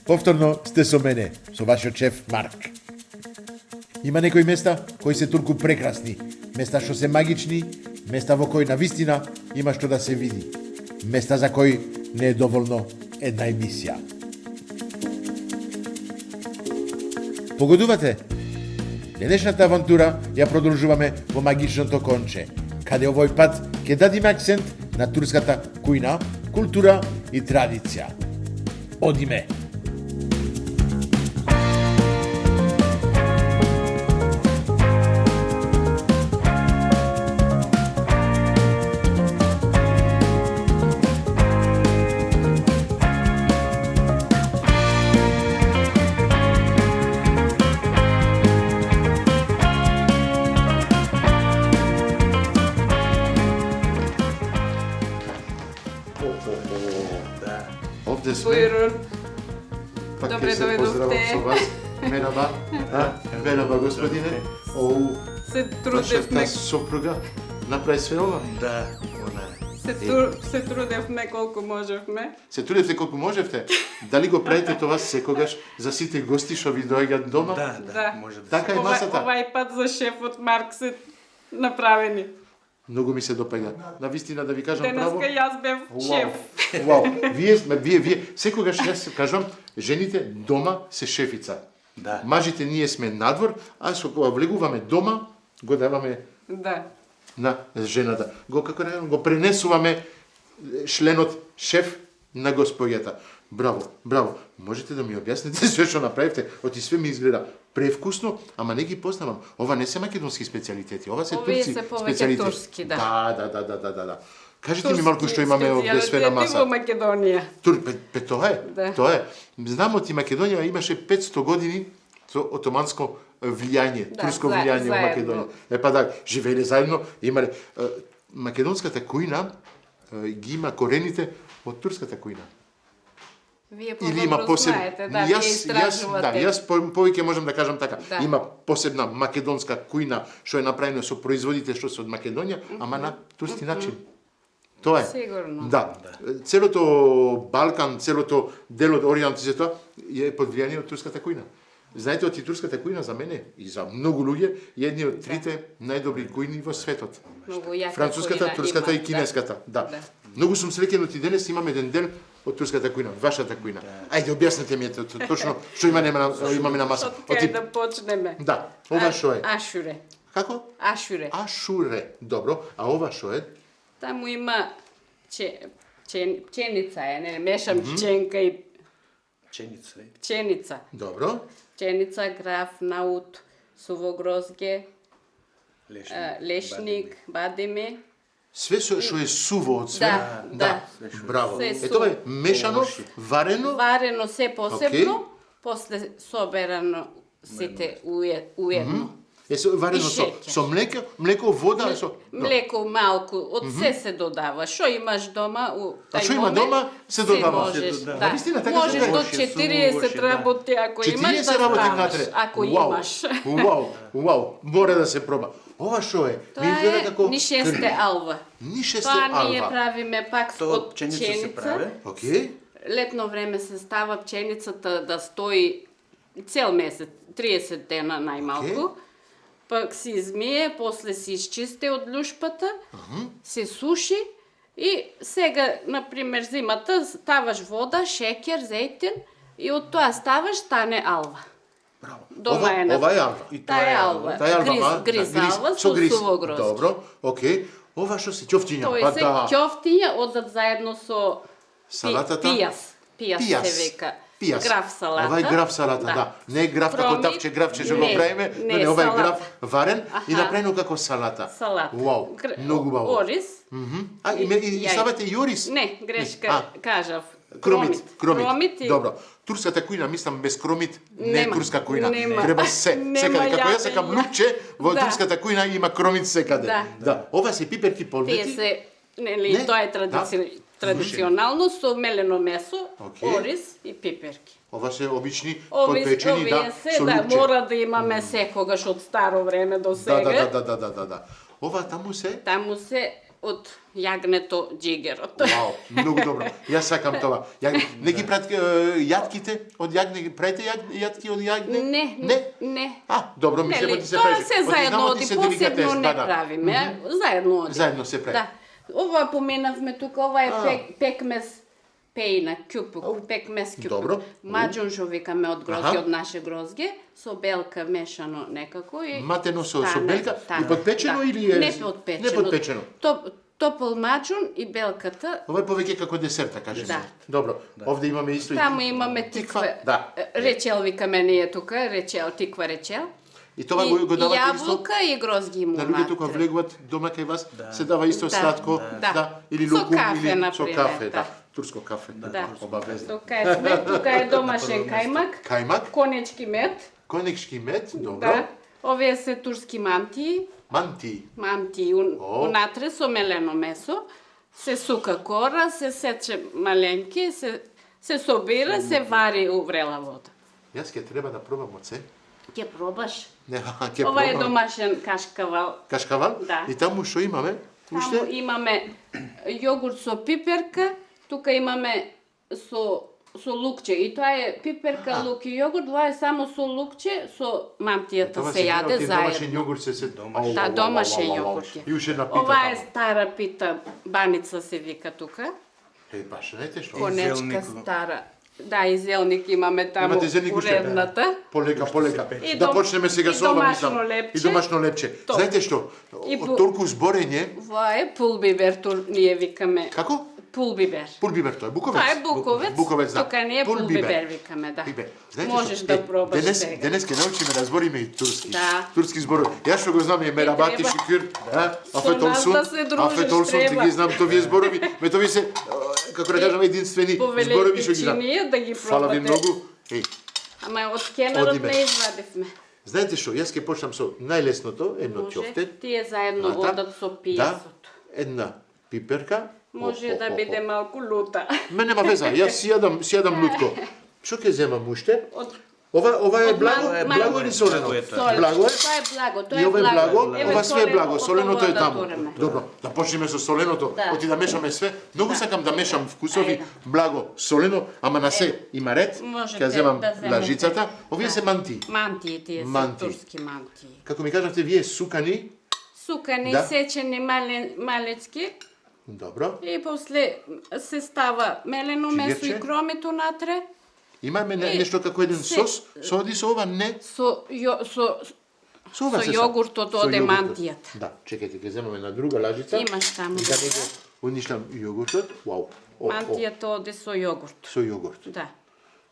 Повторно сте со мене, со вашиот шеф Марк. Има некои места кои се толку прекрасни, места што се магични, места во кои навистина има што да се види, места за кои не е доволно една емисија. Погодувате? Денешната авантура ја продолжуваме во магичното конче, каде овој пат ќе дадиме акцент на турската кујна, култура и традиција. Одиме! Овде сме. Бојрон, Пак добре ќе се поздравам дојдовте. со вас. Мераба. Мераба, господине. Оу, Се вашата трудевме, сопруга направи све ова? Да, она е. се трудевме колку можевме. Се трудевте колку можевте. Дали го правите тоа секогаш за сите гости што ви доаѓаат дома? Да. Може да Така се. и масата. Овај пат за шефот Марк се направени. Многу ми се допаѓа. На вистина да ви кажам право. Денеска јас бев шеф. Вау. Вие, секогаш јас кажам, жените дома се шефица. Да. Мажите ние сме надвор, а со кога влегуваме дома, го даваме Да. на жената. Го пренесуваме членот шеф на господјата. Браво, браво. Можете да ми објасните све што направивте? Оти све ми изгледа превкусно, ама не ги познавам. Ова не се македонски специјалитети, ова се Овие турци се повеќе специјалитети. турски, да. Да. Кажете ми малку што имаме овде све на Специјалитети маса. во Македонија. Тоа е, Да. тоа е. Знам оти Македонија имаше 500 години со отоманско влијање, Да, турско влијање во заедно. Македонија. Па да, живееле заедно, имале македонската кујна ги има корените од турската кујна. Вие Или има подобро посеб... знаете, да, вие истражувате. јас повеќе можам да кажам така. Да. Има посебна македонска кујна што е направена со производите што се од Македонија, ама на турски начин. Тоа е. Сигурно. Да. Целото Балкан, целото дел од Оријант и се тоа е под влијание од турската кујна. Знаете, оти турската кујна за мене и за многу луѓе е едни од трите најдобри кујни во светот. Многу јака Француската, кујна турската има, и кинеската. Да. Да. Многу сум среќен оти денес имаме еден дел од турската кујна, вашата кујна. Ајде, објаснете ми точно што имаме на маса. Од кај да почнеме? Да, ова што е? Ашуре. Како? Ашуре. Ашуре. Добро, а ова што е? Таму има пченица е, не мешам пченка и Пченица е. пченица. Добро. Пченица, граф, наут, сувогрозге, Лешник. лешник, бадеме. Све што е суво од све. Да. Браво. Се Е тоа е мешано, варено. Варено се посебно, после соберано сите уедно. Е варено И шеќер. со млеко, вода, со Млеко малку, од се додава. Што имаш дома, у тај што има момент, дома, се додава. можеш, Се додава. да. Навистина, така Можеш се до може, 40 суваше, да. работи, ако имаш, 40 да работи ставаш, внатре. ако Уау, имаш. Вау, мора да се проба. Ова што е? Тоа Ми изгледа е како нишесте алва. Нишесте Тоа ние алва. правиме пак Тоа од од пченица се прави. пченица. Океј. Летно време се става пченицата да стои цел месец, 30 дена најмалку. Пак се измие, после се изчисти од лушпата, се суши и сега, например, зимата ставаш вода, шеќер, зејтин и од тоа ставаш, стане алва. Браво. Дома е на- Ова е алва. И Таа е алва. Таа е алва, Гриз да, алва со со гриз. суво грозде. Добро, океј. Ова што се ќофтиња, Тоа па се да. ќофтиња одат заедно со Салатата? пијас. Пијас се века. Пијас. Граф салата. Ова е граф салата, да. Не е граф како Промит. графче што го Не, правиме, не, ова е салата. граф варен и Аха. направено како салата. Салата. Вау, многу убаво. Ориз. А, и јај. ставате јорис? Не, грешка, А. кажав. Кромит. Кромит и... Добро. Турската кујна, мислам, без кромит не е Нема. турска кујна. Нема. Треба се, Нема секаде. Како јас сакам јаде. лупче, во Да. турската кујна има кромит секаде. Да. Ова се пиперки Тие полвети. се, нели, Не? тоа е Да. традиционално со мелено месо, Океј. ориз и пиперки. Ова се обични Овие подпечени, да, се, со да, лупче. мора да имаме секогаш од старо време до сега. Да. Ова таму се Таму се од јагнето джигерот. Вау, многу добро. Јас сакам тоа. Не ги правите јатките од јагне, правите јатки од јагне? Не. А, добро, ми се Нели, ти се тоа прави. се заедно оди, посебно не правиме, заедно оди. Заедно се прави. Да. Ова поменавме тука, ова е пекмез пејна, кјупук, пекмез кјупук. Добро. Маџунжо викаме од грозге, од наше грозге, со белка мешано некако и Матено со белка тане, и подпечено или е? Не подпечено. Не подпечено. Топол маџун и белката. Ова е повеќе како десерта, кажеме. Да. Добро. Овде имаме исто Таму имаме тиква. Да. Речел викаме ние тука, речел, тиква речел. И тоа го давате исто? Јаболка и грозги му На луѓето кои влегуваат дома кај вас, се дава исто сладко, или Со лукум, кафе, или со например, кафе, да. турско кафе, Да. обавезно. Тука е домашен кајмак, Кајмак, конечки мед. конечки мед, добро. Да. Овие се турски мантии. Манти, Унатре со мелено месо. Се сука кора, се сече маленки, се собира, се вари у врела вода. јас ќе треба да пробам од се. Ќе пробаш? Не, ќе Ова е пробам. домашен кашкавал. Кашкавал? Да. И таму што имаме? Таму Уште? имаме јогурт со пиперка, тука имаме со лукче. И тоа е пиперка, лук и јогурт, тоа е само со лукче, со мантијата Тоа се јаде домашен заедно. јогурт се Да, домашен јогурт е. И уште една пита. Ова е таму. стара пита, баница се вика тука. Баш, знаете што? Конечка зелник. стара. Да, и зелник имаме таму Имате зелник уште? уредната. Полека. И Да дом- почнеме сега и со ова домашно мислам. лепче. И домашно лепче. То. Знаете што? И Од толку зборење, Ова е пулбибер, ние викаме. како? Пулбибер. Пулбибер, тоа е буковец. Тоа е буковец. Буковец, да. Тука не е пулбибер, викаме, да. Бибер. Знаете Можеш што? да пробаш Денес ќе научиме да збориме и турски. Да. Турски зборови. Јас што го знам е мерабати треба. шикур, Со нас да се дружиш, ти треба. ги знам товие зборови, тоа се како да кажам единствени зборови што ги знам. Повелете да ги Фала ви пробате. многу. Ама од кенерот Одиме. не извадивме. Знаете што, јас ќе почнам со најлесното, едно Може, ќофте. тие заедно Ната. одат со Да, пијесот. една пиперка. Може да биде малку лута. Ме нема веза, јас си јадам лутко. Што ќе земам уште? Од Ова е Од благо или солено? Благо е тоа. солено. Благо е? Тоа е благо, тоа И е ова е благо, Еве, ова све е благо, од соленото е овоа да таму. туреме. Добро, да почнеме со соленото, Да. оти да мешаме све. Многу сакам да мешам вкусови, Ајде. благо, солено, ама на се има ред. Можете Ќе земам да земете. лажицата. Овие Да. се манти. Мантии, тие се Манти. турски мантии. Како ми кажавте, вие сукани. Сукани, Да. сечени малецки Добро. и после се става мелено месо и Чигирче. кромито натре Имаме И нешто како еден се- сос. Со оди со ова не. со Со со јогуртот Со од јогуртот. емантијата. Да, чекајте, ќе земаме на друга лажица. Имаш таму И да не да. го уништам јогуртот. Вау. Мантијата оди со јогурт. Со јогурт. Да.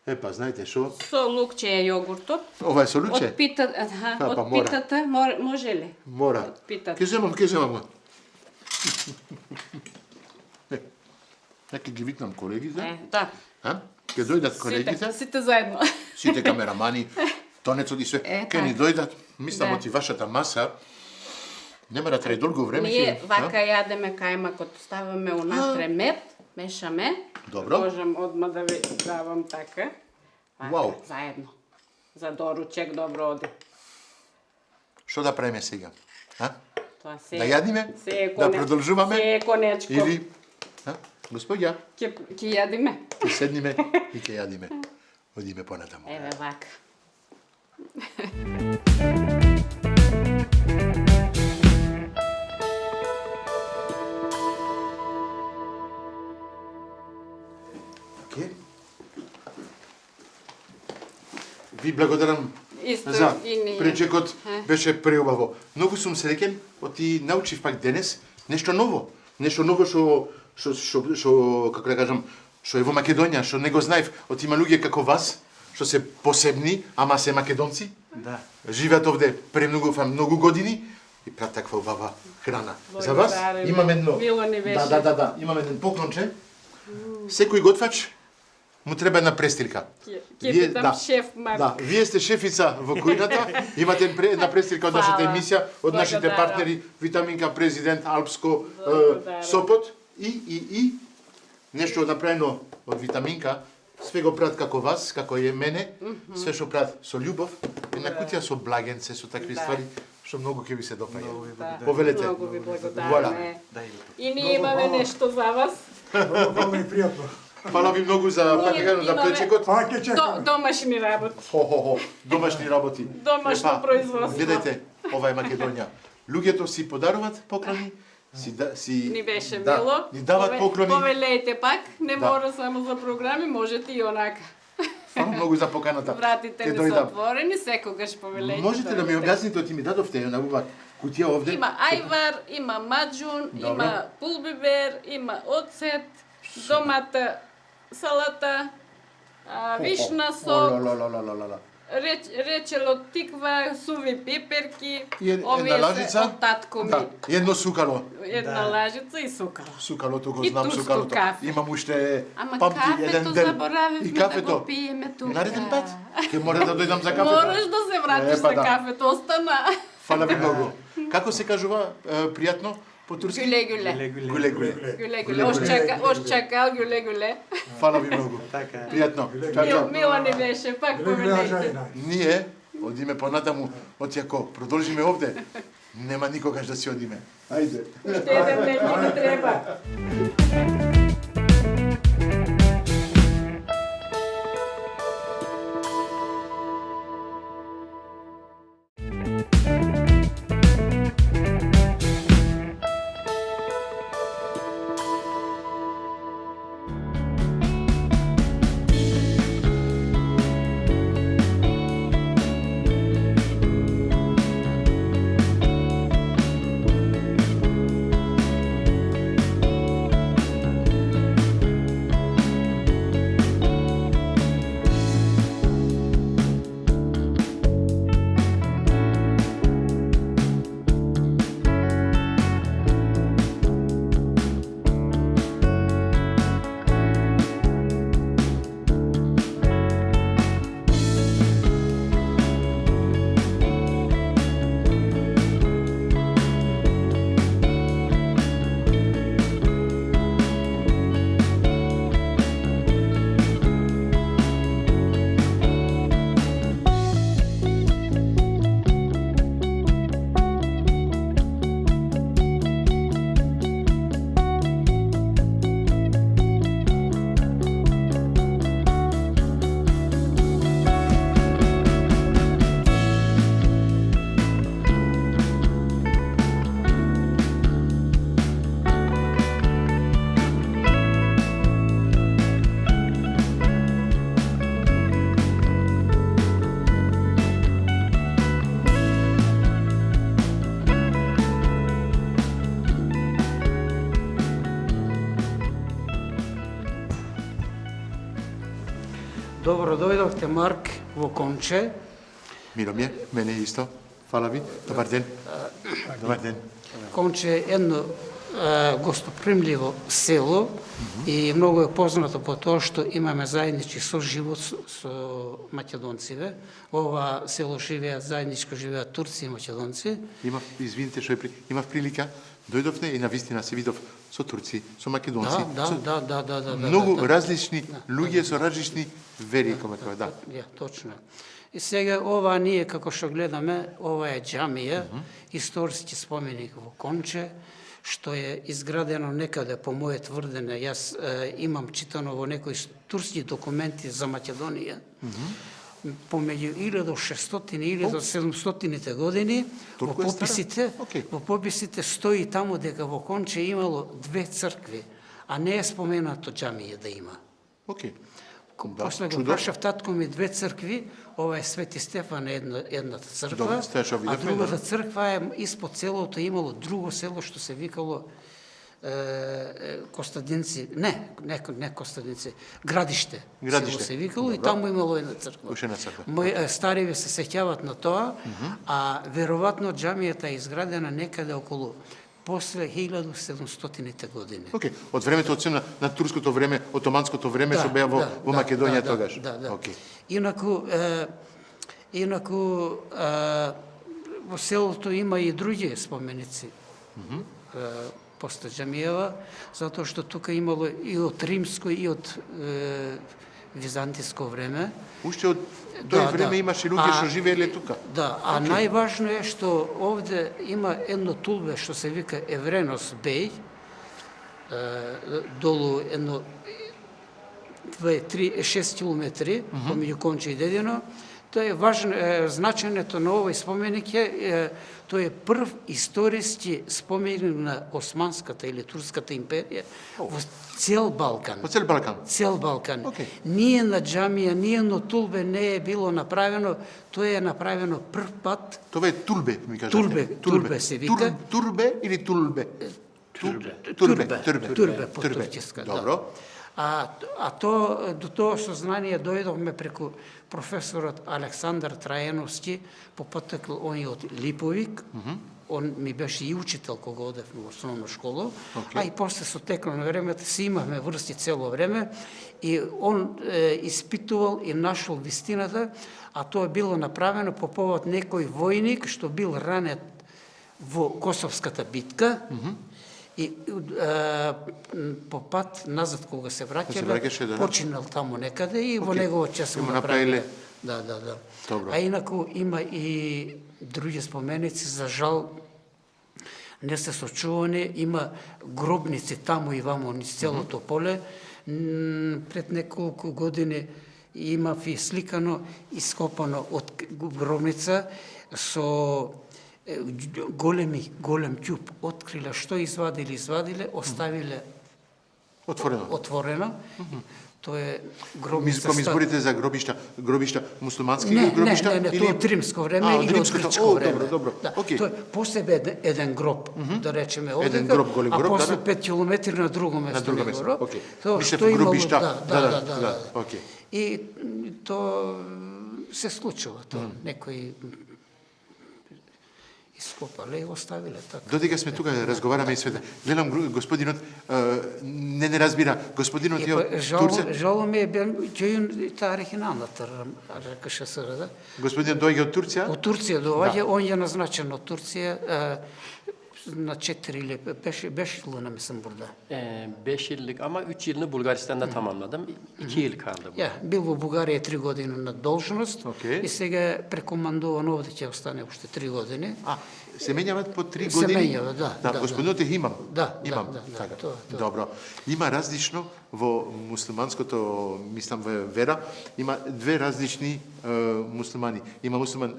Епа, знаете што? Со лукче е јогуртот. Ова е со луче? Од питата, па, од мора. питата, може ли? Мора. Од питата. Ќе земам го. Ќе ги викнам колегите. Да. А? Ќе дојдат колегите, Сите заедно. сите камерамани, тонецот и све. Ќе ни дојдат. Мислам, Да. оти вашата маса нема да трае долго време. Ние ќе- вака јадеме кајмакот, ставаме унатре мед, мешаме. Добро. Можам одма да ви давам така. Вака, Вау. заедно. За доручек добро оди. Што да правиме сега? А? Тоа се Да јадиме? се е Да продолжуваме? Се е конечко. Или а? Господја, Ќе јадиме. ќе седниме и ќе јадиме. Одиме понатаму. Еве вака. Ке? Ви благодарам Исто за и ние. пречекот, беше преубаво. Многу сум среќен, оти научив пак денес нешто ново. Нешто ново што како да кажам, што е во Македонија, што не го знаев. Оти има луѓе како вас, што се посебни, ама се македонци. Да. Живеат овде многу години и прават таква убава храна. За вас Благодариме. имам едно. Мило ни беше. Да, имам еден поклонче. Секој готвач му треба една престилка. Ќе питам шеф Марк. Да, вие сте шефица во кујната, имате една престилка од нашата Фала. емисија, од нашите Благодарам. партнери Витаминка, Президент, Алпско, Благодарам. Сопот и нешто направено од Витаминка, све го прават како вас, како е мене, све што прават со љубов, една кутија со благенце, со такви Да. ствари, што многу ќе ви се допаѓа. Много ви Да, благодарам. Повелете. Многу ви благодариме. Voilà. Дай го тук. И ние имаме нешто за вас. Много ми приятно. Фала ви многу за Ние пакетот за имаме- плечекот. Пак ќе чекам. Домашни работи. Хо, домашни работи. Домашно Епа, производство. Гледайте, ова е Македонија. Луѓето си подаруват поклони, Ни беше да, мило. ни дават поклони. Повелејте пак, не Да. мора само за програми, можете и онака. Фала многу за поканата. Вратите Ќе ни се дојдам. отворени, секогаш повелејте. Можете да ми дојдете. објасните, оти ми дадовте една убава кутија овде? Има ајвар, има маџун, Добро. има пулбибер, има оцет, домата, салата, вишна сок, Лолололололололо. речел од тиква, суви пиперки, И една овие се лажица? од татко ми. Да, едно сукало. Една лажица и сукало. Сукалото го И знам, турско сукалото. кафе. Имам уште Ама памти еден кафето ден. заборавивме И да кафето. го пиеме тука. Нареден пат ќе мора да дојдам за кафето. Мораш да се вратиш Епа, на да. кафето, остана. Фала ви многу. Како се кажува пријатно по турски? Гюле-гюле. Гуле, гуле. Гюле-гюле. Ош чакал, гюле-гюле. Фала ви многу. Така е. Пријатно. Чао, чао. Мила ни беше, пак повелејте. Ние одиме понатаму, оти ако продолжиме овде, нема никогаш да си одиме. Ајде. Уште еден ден ќе ни треба. Добро дојдовте, Марк, во Конче. Миро ми е, мене исто. Фала ви. Добар ден. Добар ден. Конче е едно гостопримливо село и многу е познато по тоа што имаме заеднички соживот со македонците. Ова село заедничко живеат турци и македонци. Извините што имав прилика, дојдовте и навистина се видов со турци, со македонци. Да. Многу различни луѓе со различни вери, како тоа, да. Ja, точно. И сега ова ние како што гледаме, ова е џамија, историски споменик во Конче, што е изградено некаде по моје тврдене. Јас имам читано во некои турски документи за Македонија. Помеѓу 1600 и 1700 години во Толку е стара? пописите, Океј. во пописите стои таму дека во Конче имало 2 цркви, а не е споменато џамија да има. Океј. После го чудо. прашав татко ми 2 цркви, ова е Свети Стефан едната црква, Добро, сте што а видовме, другата да. црква е испод селото имало друго село што се викало Костадинци, не Костадинци, Градиште. Градиште. Село се викало и Добро. таму имало една црква. Уште една црква. Мои стариви се сеќават на тоа, а веројатно џамијата е изградена некаде околу после 1700-те години. Океј, од времето од на турското време, отоманското време што беа во Македонија тогаш. Да. Океј. Инаку во селото има и други споменици. После џамијава, затоа што тука имало и од римско и од византиско време. Уште од тој време имаше луѓе што живееле тука. Да, а најважно е што овде има едно тулбе што се вика Евренос Беј, долу едно 6 километри помеѓу Конче и Дедино. Тоа е важно, значењето на овој споменик е, тоа е прв историски споменик на Османската или Турската империја во цел Балкан. По цел Балкан. Цел Балкан. Okay. Ние на џамија, ние на тулбе не е било направено, тоа е направено прв пат. Тоа е тулбе, ми кажете. Турбе се вика. Турбе или тулбе? Турбе по турческа, да. Добро. А до тоа сознание дојдовме преку професорот Александар Трајановски, по потекол он е од Липовик. Он ми беше и учител кога одев во основна школа, а и после со текот на времето си имавме врски цело време и он испитувал и нашол вистината, а тоа било направено по повод некој војник што бил ранет во Косовската битка. И по пат назад кога се враќале, починал таму некаде и во негово час го направиле. Да. Добро. А инаку има и други споменици, за жал не се сочувани, има гробници таму и вамо низ целото поле. Пред неколку години имав и сликано, ископано од гробница со голем ќуп, откриле што извадиле, оставиле отворено. Тоа е гробница. Ми зборите за гробишта муслимански гробишта? Не, тоа од римско време или од грчко време. Добро. Тоа е посебе еден гроб, да речеме овдека, еден гроб, голем гроб, а после 5 километри на друго место. На друго место, Тоа што имало, да. И тоа се случува, тоа некои ископале и оставиле така. Додека сме тука, разговараме и света. Гледам господинот не разбира. Господинот е од Турција. Жало ми е ќе таа оригиналната рекаше се, да. Господинот доаѓа од Турција? Од Турција доаѓа, он е назначен од Турција на 4 или 5 yılına mısın burada? 5 yıllık ama 3 yılını Bulgaristan'da tamamladım. 2 yıl kaldı burada. Ja, бил во Бугарија 3 години на должност и сега прекомандуван овде ќе остане уште 3 години. Се менјават по 3 години? Се менјава, да. Господинот имам. Имам. Така. Добро. Има различно во муслиманското, мислам, вера, има две различни муслимани. Има муслиман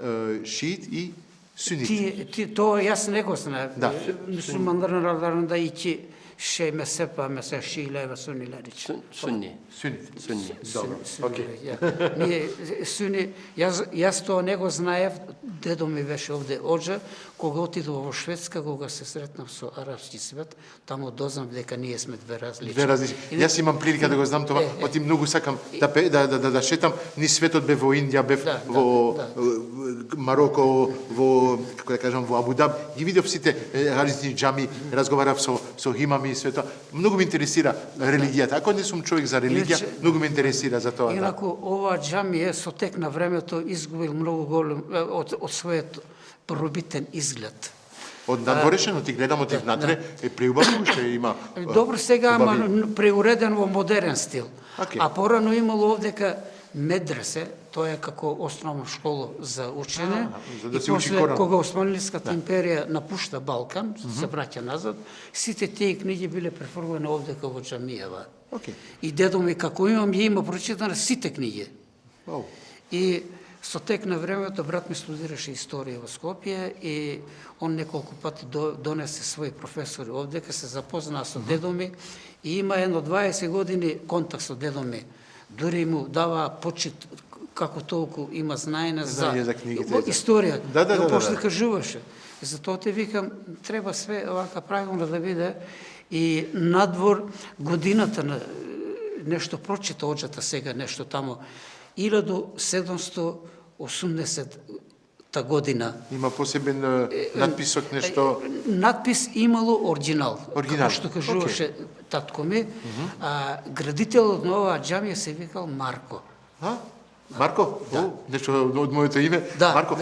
шиит и сунит. Тоа јас не го знаев. Муслимандарында iki şey mezhep var mesela Şiiler ve Sünniler için. Sunni. Dobro. Окей. Sunni, јас тоа не го знаев, дедо ми беше овде оджа, кога отидов во Шведска, кога се сретнав со арапски свет, таму дознав дека ние сме две различни. Јас имам прилика да го знам тоа, оти многу сакам да шетам низ светот, бев во Индија, бев во Мароко, во, како да кажам, во Абу Даб, ги видов сите различни џами, разговарав со имами и свето. Многу ме интересира религијата. Ако не сум човек за религија, многу ме интересира за тоа. Инаку, ова џамија со тек на времето изгубил многу голем од својот првобитен изглед. Од надворешено ти гледам од внатре, е преубаво што има. Добро, сега ама преуреден во модерен стил. А порано имало овдека медресе, тоа е како основна школа за учење. И после, кога Османлиската империја напушта Балкан, се враќа назад, сите тие книги биле префрлени овдека во џамијава. И дедо ми, како имам, има прочитани сите книги. И со тек на времето, брат ми студираше историја во Скопје и он неколку пати донесе своји професори овдека, се запознаа со дедо ми и има едно 20 години контакт со дедо ми. Дури му дава почит како толку има знаење за историја. Да. После кажуваше. Затоа те викам, треба све овака правилно да биде и надвор годината на нешто прочита оджата сега, нешто тамо 1780 година. Има посебен надписок, нешто... Надпис имало оригинал. Како што кажуваше татко ми. Градителот на оваа џамија се викал Марко. Марко? Нешто од моето име? Марко.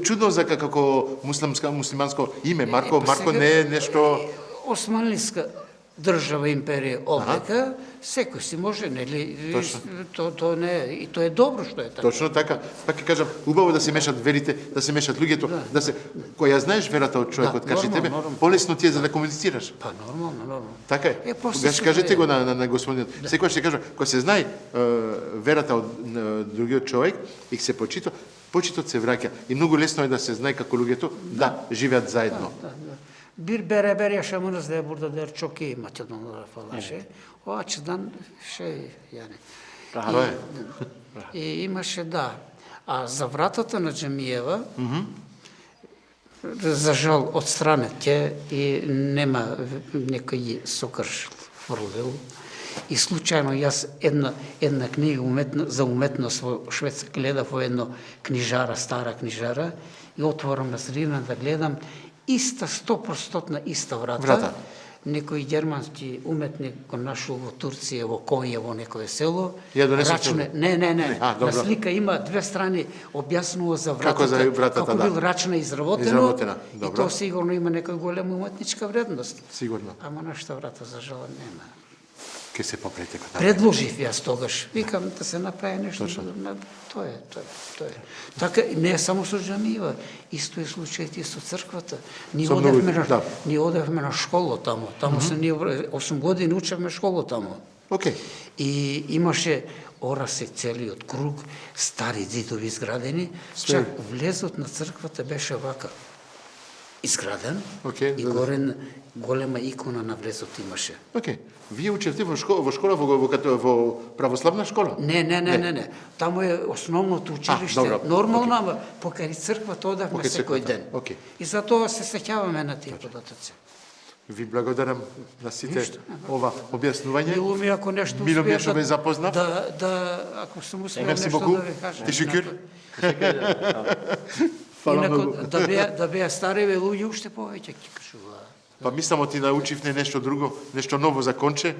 Чудно за како муслиманско име. Марко не е нешто... Османлиска држава, империја овдека, секој си може, нели? То не и тоа е добро што е така. Точно така. Пак ќе кажам, убаво да се мешат верите, да се мешат луѓето, да се која знаеш верата од човекот, кажи тебе, полесно ти е за да комуницираш. Па нормално. Така е. после Тогаш се кажете тоа го на господинот. Секогаш ќе кажа, кога се знае верата од другиот човек и се почитот се враќа. И многу лесно е да се знае како луѓето да живеат заедно. Bir beraber yaşamınız da buradadır çok iyi Makedonlara falan şey. O açıdan şey yani. Тоа е. И имаше да. А за вратата на Джамиева, за жал отстранет ќе и нема некој ги сокршил, фрлил. И случајно јас една книга за уметност во Шведска гледав во едно книжара, стара книжара, и отворам на средина да гледам иста 100% иста врата. Некој германски уметник го нашол во Турција, во Конје, во некое село. Ја донесов Рачне, не. На слика има две страни, објаснува за вратата, како бил рачно изработено. И тоа сигурно има некоја голема уметничка вредност. Сигурно. Ама нашата врата за жал нема. Ке се попрете кога. Предложив јас тогаш, викам да се направи нешто. Тоа е. Така не е само со џамијава, исто е случајот и со црквата. Ние одевме на школа тамо. Тамо се ние 8 години учевме школа тамо. Океј. И имаше орасе целиот круг, стари зидови изградени, чак влезот на црквата беше вака изграден и горе голема икона на влезот имаше. Океј. Вие учевте во школа во православна школа? Не. Таму е основното училиште. Нормално, ама покрај црквата одевме секој ден. И затоа се сеќаваме на тие податоци. Ви благодарам на сите ова објаснување. Мило ми ако нешто Мило ми што успеа ве запознав. ако сум успеал Мерси нешто боку. да ви кажам. Ти шукур. Инаку да беа стариве луѓе уште повеќе ќе кажуваат. Па мислам ти научивте нешто друго, нешто ново за Конче.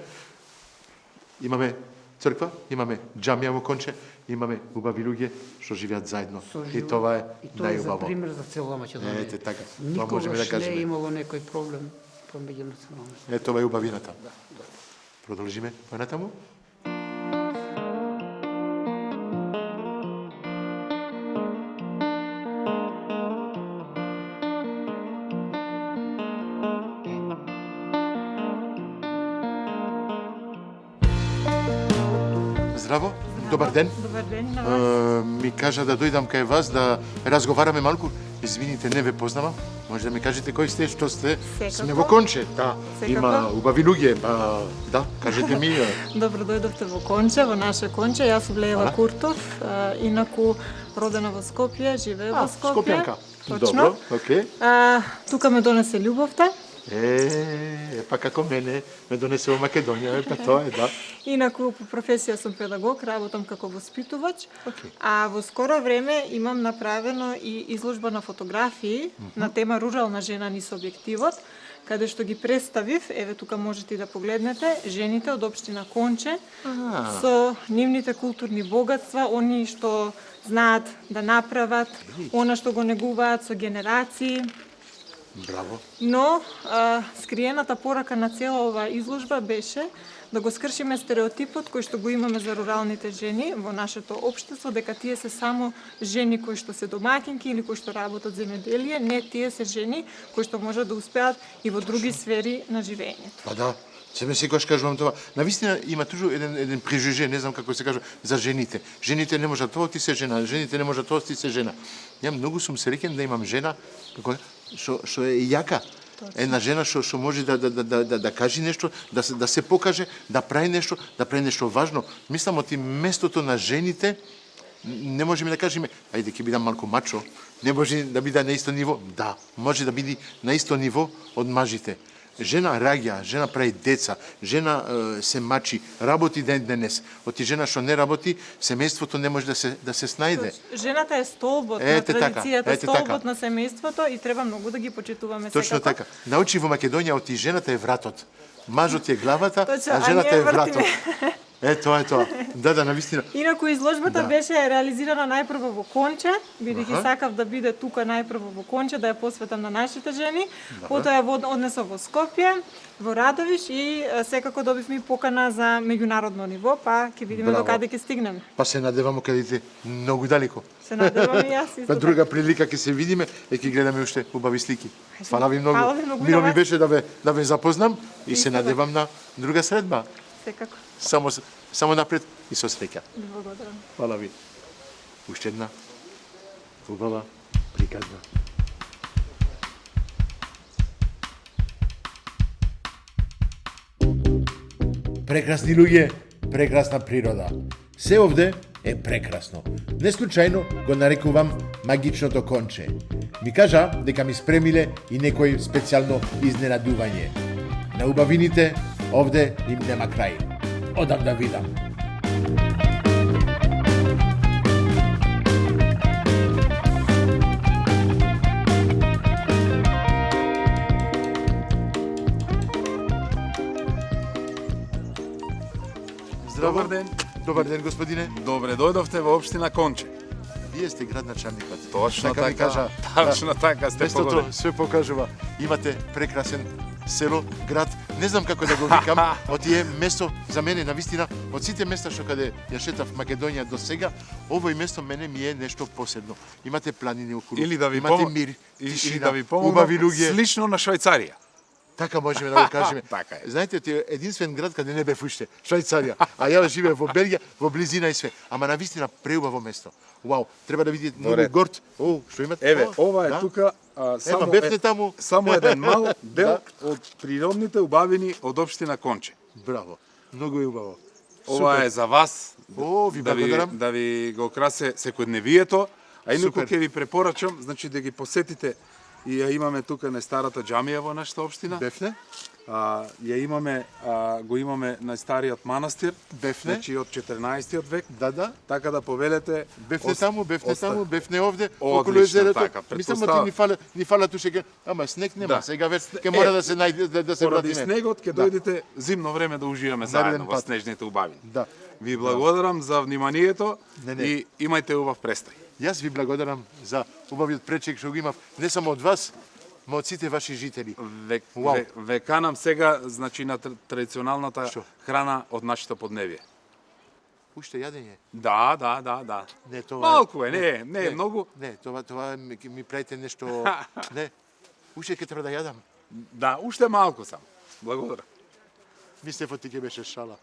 Имаме црква, имаме џамија во Конче, имаме убави луѓе што живеат заедно. И тоа е најубаво. За пример за цела Македонија. Ете така. Тоа можеме да Никогаш не кажеме. е имало некој проблем помеѓу националните. Ето тоа е убавината. Продолжиме понатаму. Здраво, добар ден. Добар ден на вас. Ми кажа да дојдам кај вас да разговараме малку. Извините, не ве познавам. Може да ми кажете кој сте, што сте? Сме во Конче. Да, има убави луѓе. Да, кажете ми. Добро дојдовте во Конче, во наше Конче. Јас сум Лејла Куртов, инаку родена во Скопје, живее во Скопје. Скопјанка. Точно. Добро, окей. Тука ме донесе љубовта. Па како мене ме донесе во Македонија, па тоа е, да. Инаку по професија сум педагог, работам како воспитувач, а во скоро време имам направено и изложба на фотографии на тема Рурална жена низ објективот, каде што ги представив, еве тука можете и да погледнете, жените од општина Конче со нивните културни богатства, они што знаат да направат, она што го негуваат со генерации. Браво. Но скриената порака на цела оваа изложба беше да го скршиме стереотипот кој што го имаме за руралните жени во нашето општество, дека тие се само жени кои што се домаќинки или кои што работат земјоделие, не, тие се жени кои што можат да успеат и во други сфери на живењето. Па да, себе секогаш кажувам тоа. Навистина има тужу еден прежуже, не знам како се кажа, за жените. Жените не можат тоа, ти се жена, жените не можат тоа, ти се жена. Ја многу сум среќен да имам жена што е јака. Една жена што може да каже нешто, да се покаже, да прави нешто важно. Мислам оти местото на жените не можеме да кажеме, ајде ќе бидам малку мачо, не може да биде на исто ниво. Да, може да биде на исто ниво од мажите. Жена раѓа, жена прави деца, жена се мачи, работи ден денес. Оти жена што не работи, семејството не може да се снајде. Жената е столбот на традицијата, столбот на семејството и треба многу да ги почитуваме секако. Точно така. Научи во Македонија оти жената е вратот. Мажот е главата, а жената е вратот. Тоа е тоа. Да, навистина. Инаку изложбата Да. беше реализирана најпрво во Конче, бидејќи сакав да биде тука најпрво во Конче, да ја посветам на нашите жени. Потоа ја однесов во Скопје, во Радовиш и секако добивме и покана за меѓународно ниво, па ќе видиме Браво. до каде ќе стигнеме. Па се надевамо каде ти многу далеко. Се надевам и јас исто. Па друга прилика ќе се видиме и ќе гледаме уште убави слики. Фала ви многу. Фала ви многу и Мило на ми вас. беше да ве запознам и се Исто надевам на друга средба. Секако. Само напред и со среќа. Ви благодарам. Фала ви. Уште една убава приказна. Прекрасни луѓе, прекрасна природа. Се овде е прекрасно. Не случајно го нарекувам магичното конче. Ми кажа дека ми спремиле и некој специјално изненадување. На убавините овде им нема крај. Одам да видам. Здраво. Добар ден. Добар ден, господине. Добре дојдовте во општина Конче. Вие сте градначалникот. Точно Така ми така. кажа. Точно така сте Местото погодени. све покажува. Имате прекрасен село, град. Не знам како да го викам. Од тие место за мене навистина, од сите места што каде ја шетав Македонија до сега, овој место мене ми е нешто посебно. Имате планини околу. Или да ви имате помогнам, мир, или тишина, да ви помогнам, убави луѓе. слично на Швајцарија. Така можеме да го кажеме. Така е. Знаете, ти е единствен град каде не бев уште, Швајцарија. А ја живеев во Белгија, во близина и све. Ама навистина преубаво место. Вау, треба да видите Добре. многу горд. О, што имате? Еве, О, ова е да? тука само бевте таму. само еден мал дел Да. од природните убавини од општина Конче. Браво. Многу е убаво. Ова Супер. е за вас. О, ви благодарам. Да ви го красе секојдневието, а инаку Супер. ќе ви препорачам, значи да ги посетите и ја имаме тука на старата џамија во нашата општина. Бефне? Ја имаме, го имаме најстариот манастир, Бефне? значи од 14-тиот век. Да. Така да повелете. Бефне таму, бефне овде, околу Одлично, езерото. така, Мислам, претпоставам. ни фала туше, ама снег нема, Да. сега веќе ќе мора да се најде, да се Поради вратиме. снегот ќе дојдете зимно време да уживаме заедно во пат. снежните убавини. Да. Ви благодарам за вниманието Не. и имајте убав престој. Јас ви благодарам за убавиот пречек што го имав, не само од вас, но од сите ваши жители. Вау. Веканам сега, значи, на традиционалната Што? храна од нашето подневие. Уште јадење. Да. Не, тоа Малку е, не е многу. Не, тоа ми правите нешто. Не. Уште ќе треба да јадам. Да, уште малку сам. Благодарам. Мислев ти ќе беше шала.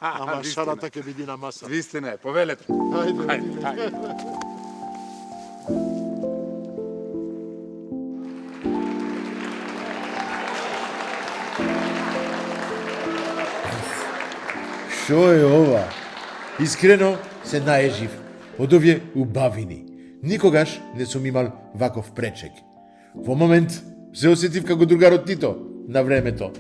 Ама Вистина. шалата ќе биде на маса. Вистина е, повелете. Ајде. Што е ова? Искрено се наежив од овие убавини. Никогаш не сум имал ваков пречек. Во момент се осетив како другарот Тито на времето.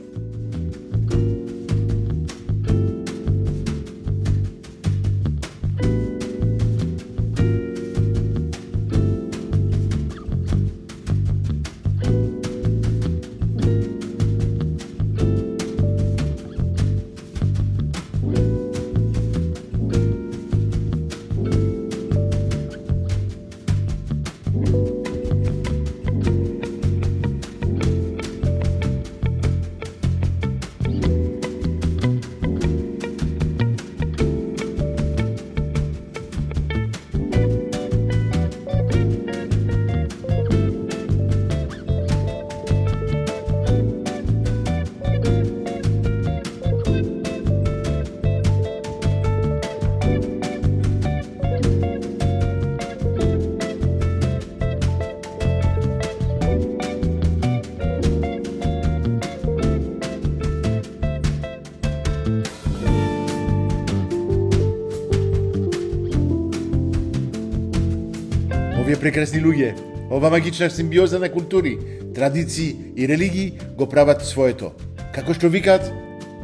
Овие прекрасни луѓе, ова магична симбиоза на култури, традиции и религии го прават своето. Како што викаат,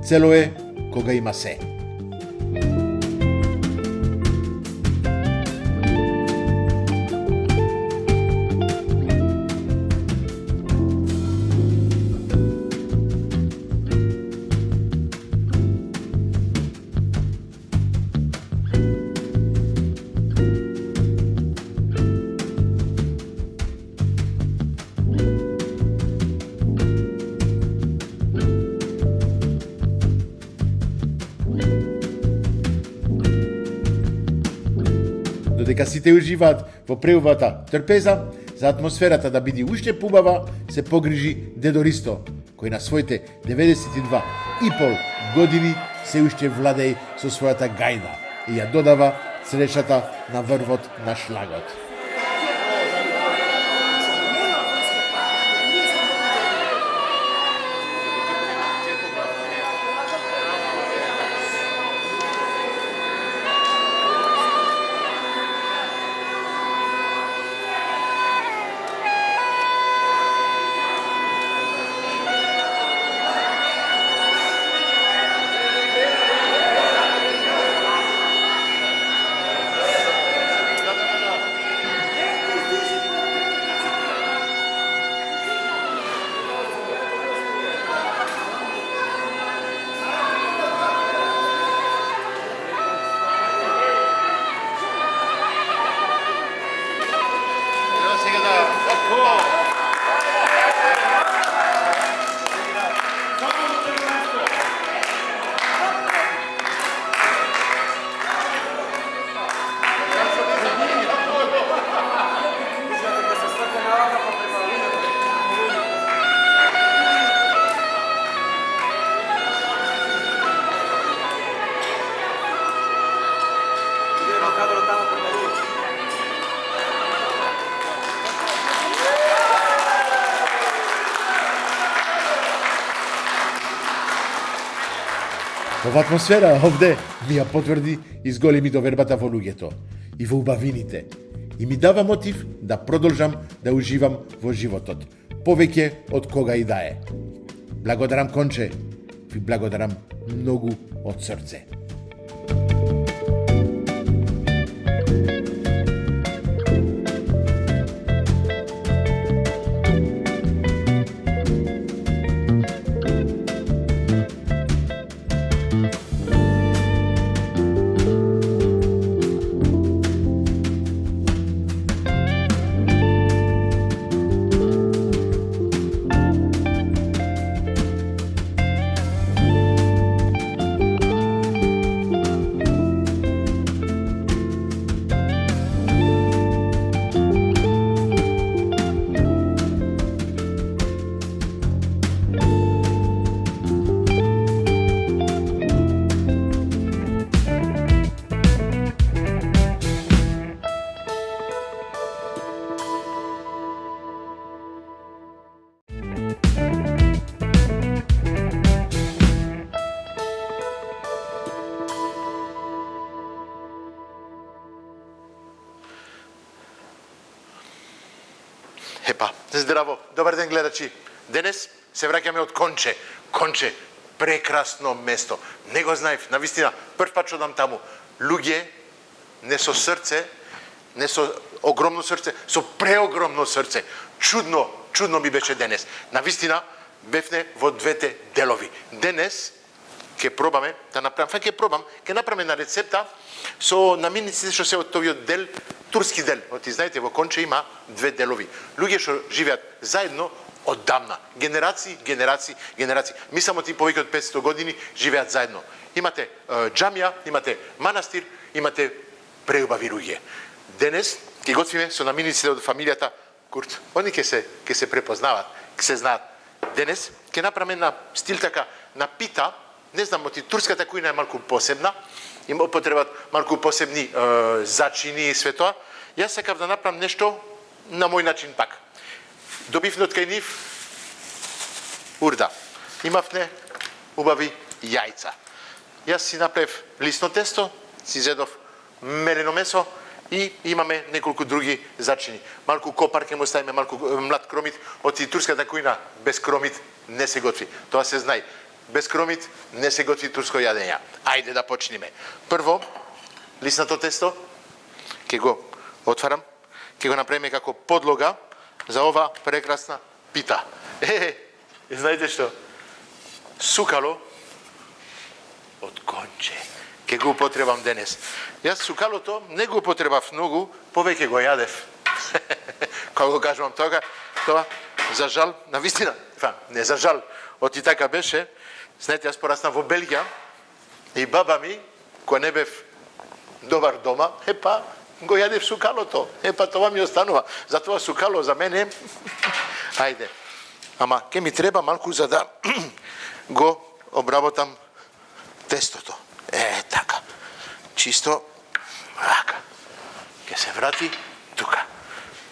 цело е кога има се. додека сите уживаат во преубавата трпеза, за атмосферата да биде уште побава, се погрижи дедо Ристо, кој на своите 92,5 години се уште владее со својата гајна и ја додава среќата на врвот на шлагот. Ова атмосфера овде ми ја потврди и зголеми довербата во луѓето и во убавините и ми дава мотив да продолжам да уживам во животот, повеќе од кога и да е. Благодарам Конче, ви благодарам многу од срце. Здраво, добар ден гледачи. Денес се враќаме од Конче. Конче, прекрасно место. Не го знаев, навистина, прв пат одам таму. Луѓе, не со срце, не со огромно срце, со преогромно срце. Чудно ми беше денес. Навистина, бевне во двете делови. Денес ќе пробаме да направам, ќе направиме на рецепта со намирниците што се од тојот дел, турски дел. Оти знаете, во Конче има две делови. Луѓе што живеат заедно оддамна. Генерации. Ми само ти повеќе од 500 години живеат заедно. Имате џамија, имате манастир, имате преубави луѓе. Денес ќе готвиме со намирниците од фамилијата Курт. Они ќе се препознаваат, ќе се знаат. Денес ќе направиме на стил така на пита. Не знам, оти турската кујна е малку посебна. Има потребат малку посебни зачини и све тоа. Јас сакав да направам нешто на мој начин пак. Добивме од кај нив урда. Имавме убави јајца. Јас си направив лисно тесто, си зедов мелено месо и имаме неколку други зачини. Малку копар ќе му ставиме, малку млад кромит. Оти турската кујна без кромит не се готви. Тоа се знае. Без кромит не се готви турско јадење. Ајде да почнеме. Прво, лиснато тесто, ќе го отварам, ќе го направиме како подлога за ова прекрасна пита. Знаете што? Сукало од Конче. Ќе го употребам денес. Јас сукалото не го употребав многу, повеќе го јадев. Кога го кажувам тоа, за жал, навистина, не за жал, оти така беше. Знаете, јас пораснав во Белгија и баба ми, која не бев добар дома, го јаде в сукалото. Па тоа ми останува. Затоа сукало за мене. Ајде. Ама ке ми треба малку за да го обработам тестото. Така. Чисто вака. Ке се врати тука.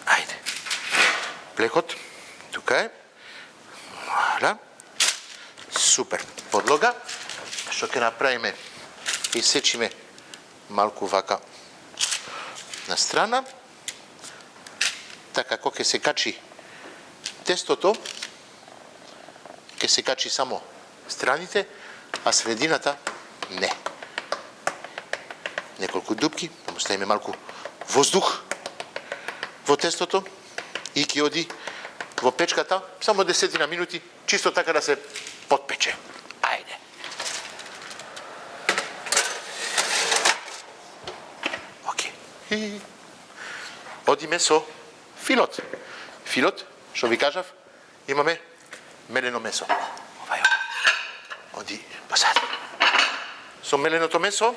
Ајде. Плекот. Тука е. Вала. Супер. Подлога. Што ќе направиме? Исечиме малку вака на страна. Така кога ќе се качи тестото, ќе се качи само страните, а средината не. Неколку дупки, да му ставиме малку воздух во тестото и ќе оди во печката само 10 минути, чисто така да се подпече. Ајде. Океј. Одиме со филот. Филот, што ви кажав, имаме мелено месо. Овај. Оди посад. Со меленото месо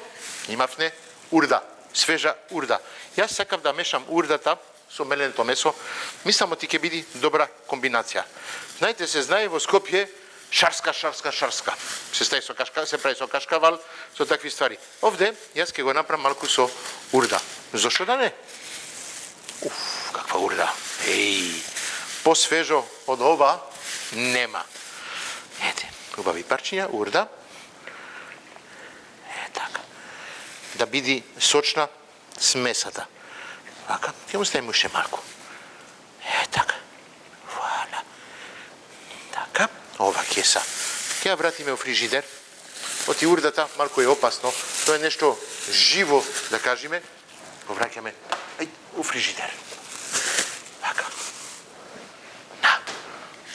имавме урда, свежа урда. Јас сакав да мешам урдата со меленото месо. Мислам ти ќе биде добра комбинација. Знаете, се знае во Скопје шарска. Се прави со кашкавал, со такви ствари. Овде јас ќе го направам малку со урда. Зошто да не? Каква урда. Посвежо од ова нема. Ете, убави парчиња, урда. Така. Да биде сочна смесата. Вака, ќе му ставим уште малку. Така. Вуаля. Така, ова кеса. Ќе ја вратиме во фрижидер. Оти урдата малку е опасно. Тоа е нешто живо, да кажеме. Го враќаме у фрижидер. Вака. На.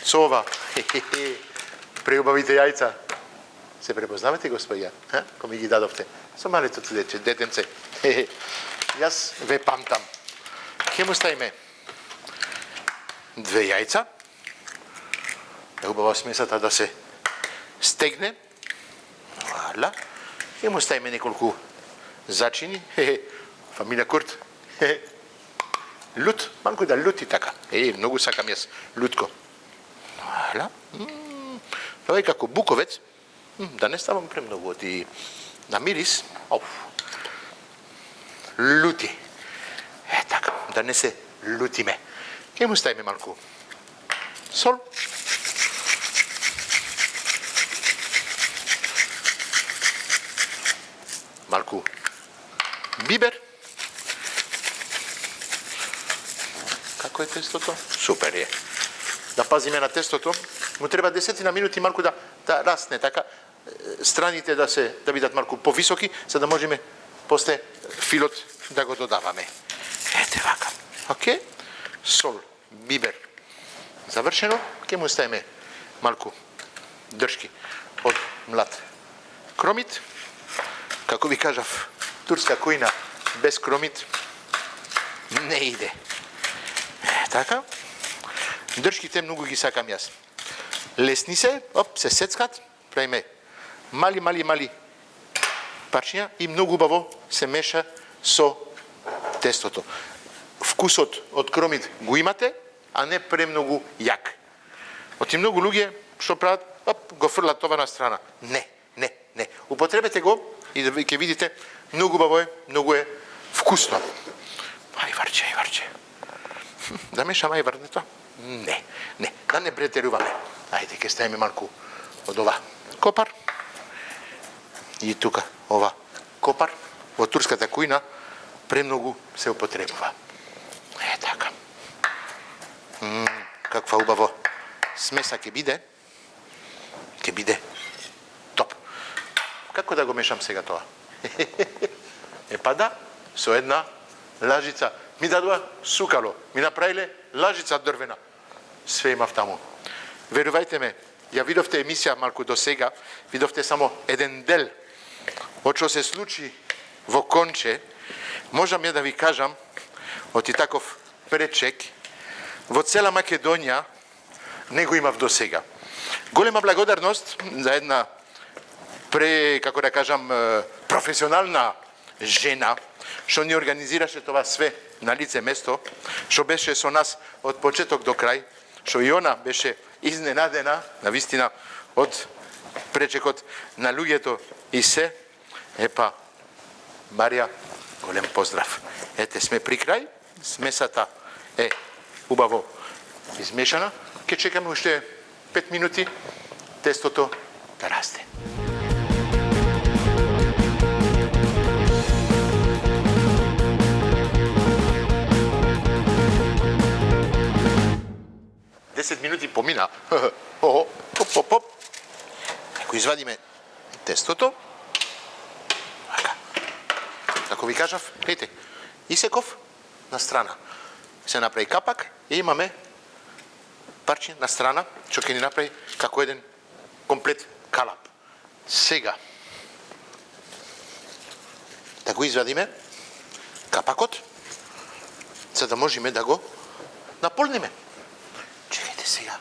Со ова. Преубавите јајца. Се препознавате, господја? Ко ми ги дадовте? Со малето детенце. Јас ве памтам. Ке му ставиме 2 јајца. Е убава смесата да се стегне. Вала. Ке му ставиме неколку зачини. Фамилија Курт. Лут. Малку да лути така. Многу сакам јас лутко. Вала. Тоа е како буковец. Да не ставам премногу оти на мирис. Лути. Така, да не се лутиме. Ке му ставиме малку сол. Малку бибер. Како е тестото? Супер е. Да пазиме на тестото. Му треба 10 минути малку да расне, така страните да бидат малку повисоки, за да можеме после филот да го додаваме. Ете вака. Океј? Сол, бибер. Завршено. Ке му ставиме малку дршки од млад кромит. Како ви кажав, турска кујна без кромит не иде. Така. Дршките многу ги сакам јас. Лесни се, се сецкат, правиме мали парчиња и многу убаво се меша со тестото. Вкусот од кромит го имате, а не премногу јак. Оти многу луѓе што прават, го фрлат това на страна. Не. Употребете го и да ќе видите, многу убаво е, многу е вкусно. Ајварче. Да мешам ајварнето? Не. Да не претеруваме. Ајде, ќе ставиме малку од ова копар. И тука, ова копар, во турската кујна, премногу се употребува. Така. Каква убаво смеса ќе биде. Ќе биде топ. Како да го мешам сега тоа? Па да, со една лажица. Ми дадува сукало. Ми направиле лажица дрвена. Све имав таму. Верувајте ме, ја видовте емисија малку до сега, видовте само еден дел од што се случи во Конче. Можам ја да ви кажам, оти таков пречек, во цела Македонија не го имав до сега. Голема благодарност за една како да кажам, професионална žena, što ni organizirаше това sve na lice mesto, što беше со нас od početok do kraj, što i ona беше iznenadena, навистина, od пречекот на луѓето и се. Епа, Марија, голем поздрав. Ете, сме при крај, смесата е убаво измешана. Ке чекаме уште 5 минути тестото да расте. Десет минути помина. Оп. Ако извадиме тестото, како ви кажав, ете, исеков на страна. Се направи капак и имаме парче на страна, што ќе ни направи како еден комплет калап. Сега, да го извадиме капакот, за да можеме да го наполниме. Чекайте сега,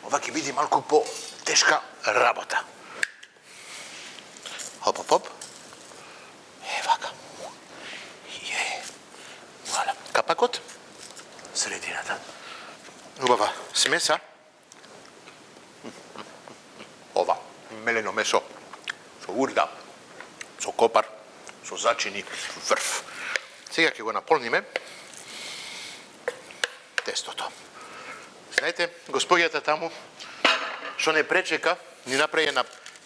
ова ќе биде малку по-тешка работа. Хоп. Вака. Вуаля. Капакот, средината. Убава смеса. Ова, мелено месо, со урда, со копар, со зачини, врв. Сега ќе го наполниме тестото. Знаете, господјата таму, што не пречека, ни направи една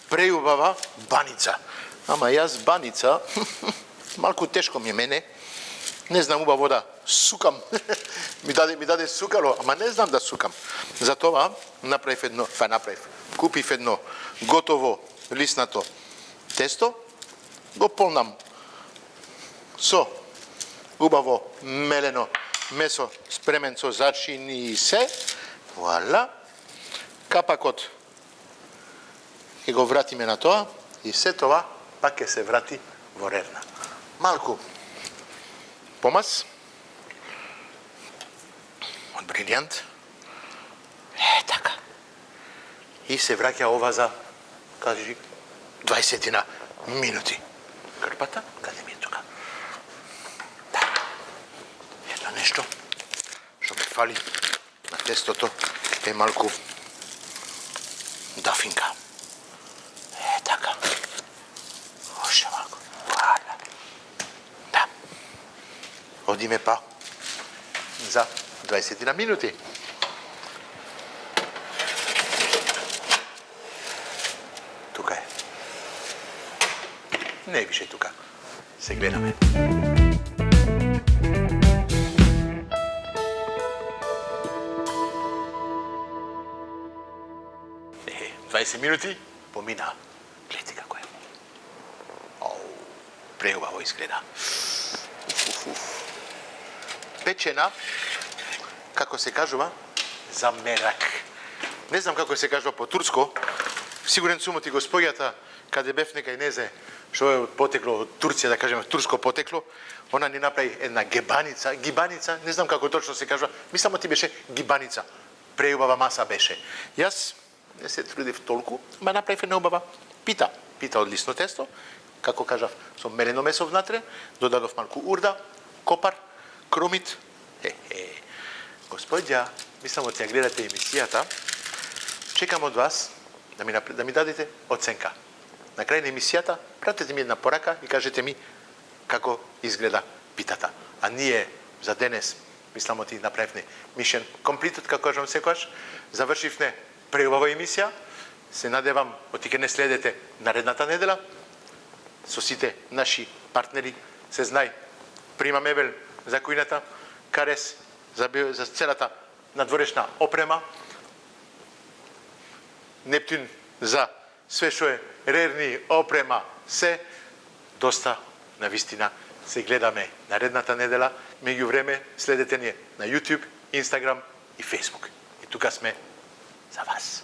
преубава баница. Ама јас баница, малку тешко ми е мене, не знам убаво да сукам. ми даде сукало, ама не знам да сукам. Затоа купив едно готово лиснато тесто, го полнам со убаво мелено месо спремен со зачини и се. Вуаля. Капакот ќе го вратиме на тоа и се тоа пак ќе се врати во рерна. Малку помас од брилијант. Така. И се враќа ова за, кажи, 20 минути. Крпата, каде ми е тука? Да. Едно нешто што ме фали на тестото е малку дафинка. Така. Още малко. Вуаля. Да. Одиме па за 20 минути. Тука е. Не више тука. Се гледаме. 20 минути помина. Гледайте како е. Преубаво изгледа. Печена, како се кажува, за мерак. Не знам како се кажува по турско. Сигурен сум оти господјата, каде бев некај незе, што е потекло од Турција, да кажеме, турско потекло, она ни направи една гибаница, не знам како точно се кажува, мислам оти беше гибаница. Преубава маса беше. Јас не се трудив толку, ма направив една убава пита од лисно тесто, како кажав, со мелено месо внатре, додадов малку урда, копар, кромит. Господја, мислам од ја гледате емисијата, чекам од вас да ми дадете оценка. На крај на емисијата, пратете ми една порака и кажете ми како изгледа питата. А ние за денес, мислам оти направивме мишен комплитот, како кажам секојаш, завршивме преубава емисија. Се надевам оти ке не следете наредната недела со сите наши партнери. Се знај, Прима мебел за кујната, Карес за целата надворешна опрема, Нептун за све што е рерни опрема, се доста навистина се гледаме наредната недела. Меѓу време следете ни на YouTube, Instagram и Facebook. И тука сме за вас.